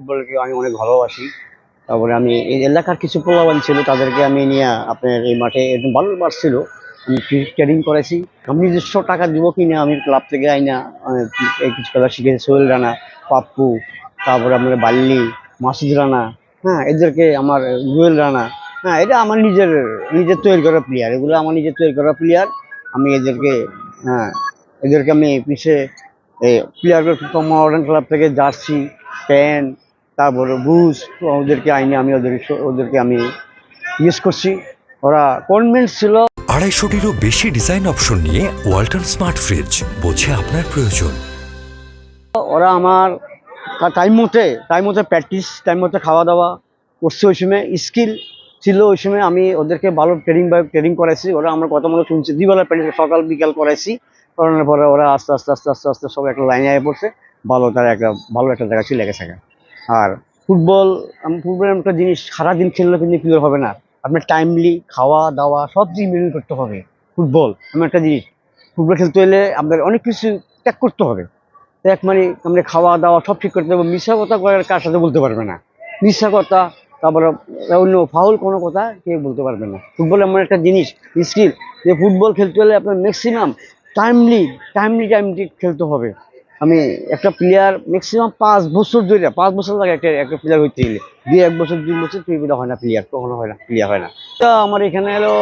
ফুটবলকে আমি অনেক ভালোবাসি। তারপরে আমি এই এলাকার কিছু পোলাপান ছিল, তাদেরকে আমি নিয়ে আপনার এই মাঠে একদম ভালো ছিল। আমি ট্রেনিং করেছি। আমি নিজস্ব টাকা দিব কিনা আমি ক্লাব থেকে আইনা এই কিছু খেলা শিখেছি। সোহেল রানা, পাপ্পু, তারপরে আপনার বাল্লি, মাসুদ রানা, হ্যাঁ এদেরকে আমার জুয়েল রানা, হ্যাঁ এটা আমার নিজের তৈরি করা প্লেয়ার। এগুলো আমার নিজের তৈরি করা প্লেয়ার। আমি এদেরকে, হ্যাঁ এদেরকে আমি পিছিয়ে প্লেয়ার মডার্ন ক্লাব থেকে জার্সি, প্যান্ট, তারপরে বুস ওদেরকে আইনে আমি ওদেরকে আমি ইউজ করছি। ওরা কনভিন্স ছিল। 250-টিরও বেশি ডিজাইন অপশন নিয়ে ওয়ালটন স্মার্ট ফ্রিজ, বোঝে আপনার প্রয়োজন। ওরা আমার টাইম মতো প্র্যাকটিস, টাইম মতো খাওয়া দাওয়া করছে। ওই সময় স্কিল ছিল। ওই সময় আমি ওদেরকে ভালো ট্রেনিং করাইছি। ওরা আমার কথা মতো শুনছে। 2 বেলা প্র্যাকটিস সকাল বিকাল করাইছি। করানোর পরে ওরা আস্তে আস্তে আস্তে আস্তে আস্তে সব একটা লাইনে আয় পড়ছে। তারা ভালো একটা জায়গা ছিল লেগে থাকে। আর ফুটবল একটা জিনিস, সারাদিন খেললে কিন্তু ক্লিয়ার হবে না। আপনার টাইমলি খাওয়া দাওয়া সব জিনিস মেনটেন করতে হবে। ফুটবল এমন একটা জিনিস, ফুটবল খেলতে হলে আপনার অনেক কিছু ত্যাগ করতে হবে। ত্যাগ মানে আপনি খাওয়া দাওয়া সব ঠিক করতে হবে। মিথ্যা কথা কার সাথে বলতে পারবে না। মিথ্যা কথা, তারপরে অন্য ফাউল কোনো কথা কেউ বলতে পারবে না। ফুটবল এমন একটা জিনিস, স্কিল, যে ফুটবল খেলতে হলে আপনার ম্যাক্সিমাম টাইমলি খেলতে হবে। আমি একটা প্লেয়ার ম্যাক্সিমাম 5 বছর লাগে একটা প্লেয়ার হইতে গেলে। 1 বছর 2 বছর প্লেয়ার হয় না, কখনো হয় না, প্লেয়ার হয় না। তা আমার এখানে হলো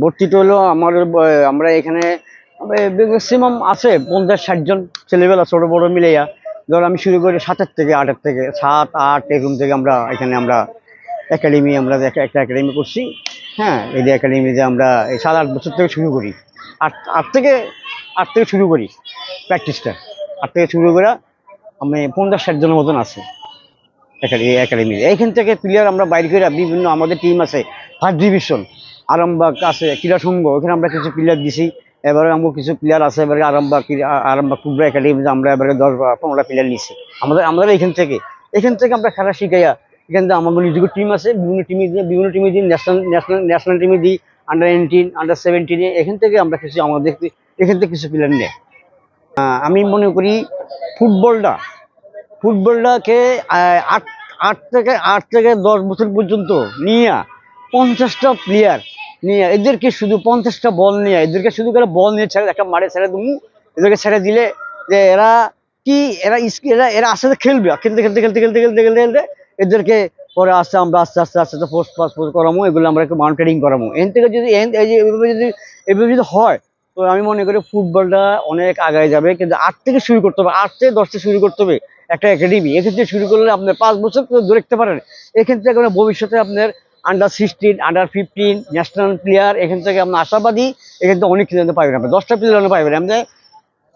ভর্তিটা হলো আমরা এখানে ম্যাক্সিমাম আছে 50-60 জন ছেলেবেলা, ছোট বড় মিলাইয়া। ধর আমি শুরু করি 7 থেকে 7-8 এরকম থেকে আমরা এখানে একাডেমি, আমরা একটা একাডেমি করছি। হ্যাঁ এই যে একাডেমিতে আমরা এই 7-8 বছর থেকে শুরু করি। আট থেকে শুরু করি প্র্যাকটিসটা। 8 থেকে শুরু করে আমি 50-60 জনের মতন আছে একাডেমি। এইখান থেকে প্লেয়ার আমরা বাইরে করে বিভিন্ন আমাদের টিম আছে। ফার্স্ট ডিভিশন আরামবাগ আছে ক্রীড়া সংঘ, ওখানে আমরা কিছু প্লেয়ার দিছি। এবারে আমার কিছু প্লেয়ার আছে এবারে আরামবাগ ফুটবল একাডেমিতে আমরা এবারে 10-15 প্লেয়ার নিচ্ছি। আমাদের এখান থেকে আমরা খেলা শিখাইয়া এখান থেকে আমাদের নিজের টিম আছে। বিভিন্ন টিমে দিই, ন্যাশনাল টিমে দিই, আন্ডার-19, আন্ডার-17। এখান থেকে আমরা এখান থেকে কিছু প্লেয়ার নেই। আমি মনে করি ফুটবলটাকে 8 থেকে 10 বছর পর্যন্ত নিয়ে 50টা প্লেয়ার নিয়ে, এদেরকে শুধু 50টা বল নিয়ে, এদেরকে শুধু করে বল নিয়ে একটা মাঠে ছেড়ে দেবো। এদেরকে ছেড়ে দিলে যে এরা আস্তে আস্তে খেলবে। খেলতে এদেরকে পরে আমরা আস্তে আস্তে পোস্ট করামো। এগুলো আমরা একটু মাউন্টেনিং করামো। এখান থেকে যদি এভাবে যদি হয়, তো আমি মনে করি ফুটবলটা অনেক আগায় যাবে। কিন্তু 8 থেকে শুরু করতে হবে, 8 থেকে 10 থেকে শুরু করতে হবে একটা একাডেমি। এখান থেকে শুরু করলে আপনার 5 বছর ধরে রাখতে পারেন। এখান থেকে ভবিষ্যতে আপনার আন্ডার-16, আন্ডার-15 ন্যাশনাল প্লেয়ার এখান থেকে আপনার আশাবাদী। এখান থেকে অনেক খেলতে পারবেন। আপনি 10টা প্লেয়ার পাইবেন। আপনি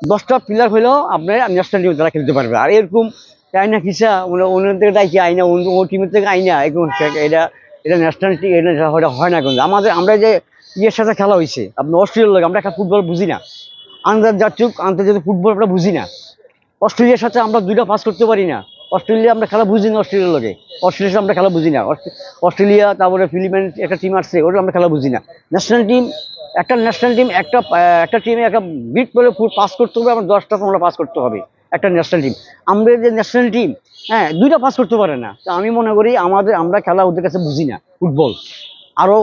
10টা প্লেয়ার হলেও আপনার ন্যাশনাল টিমে তারা খেলতে পারবে। আর এরকম চাইনা কিসা অন্য থেকে ডাকি আইনা, ও টিমের থেকে আইনা এটা ন্যাশনাল টিম, এটা হয় না। কিন্তু আমরা যে ইয়ের সাথে খেলা হয়েছে আপনার অস্ট্রেলিয়ার লোক, আমরা একটা ফুটবল বুঝি না। আন্তর্জাতিক ফুটবল আমরা বুঝি না। অস্ট্রেলিয়ার সাথে আমরা 2টা পাস করতে পারি না। অস্ট্রেলিয়া আমরা খেলা বুঝি না। অস্ট্রেলিয়ার লোকে অস্ট্রেলিয়ার সাথে আমরা খেলা বুঝি না। অস্ট্রেলিয়া, তারপরে ফিলিপাইন্স একটা টিম আসছে, ওটা আমরা খেলা বুঝি না। ন্যাশনাল টিম একটা টিমে একটা বিট করে পাস করতে হবে। আমরা 10টা-15টা পাস করতে হবে একটা ন্যাশনাল টিম। আমরা যে ন্যাশনাল টিম, হ্যাঁ 2টা পাস করতে পারে না। তো আমি মনে করি আমরা খেলা ওদের কাছে বুঝি না। আরো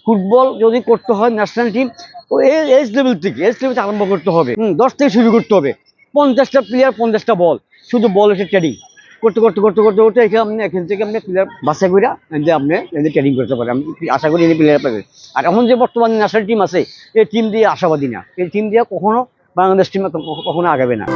ফুটবল যদি করতে হয় ন্যাশনাল টিম, ও এজ লেভেল থেকে আরম্ভ করতে হবে। 10 থেকে শুরু করতে হবে। 50টা প্লেয়ার, 50টা বল, শুধু বল এসে ট্রেনিং করতে এখান থেকে আপনি প্লেয়ার বাছাই করে আপনি ট্রেনিং করতে পারেন। আমি আশা করি এই প্লেয়ার পাবেন। আর এখন যে বর্তমানে ন্যাশনাল টিম আছে, এই টিম দিয়ে আশাবাদী না। এই টিম দিয়ে কখনো বাংলাদেশ টিম কখনো আগাবে না।